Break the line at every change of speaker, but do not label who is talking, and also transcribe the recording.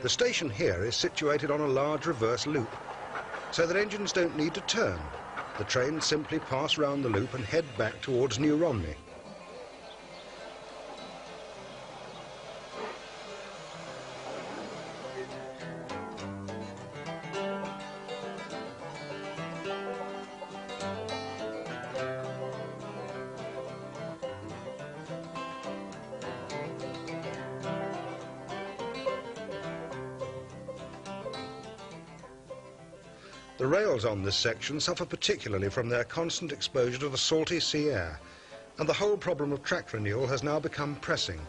The station here is situated on a large reverse loop, so that engines don't need to turn. The trains simply pass round the loop and head back towards New Romney. The rails on this section suffer particularly from their constant exposure to the salty sea air, and the whole problem of track renewal has now become pressing.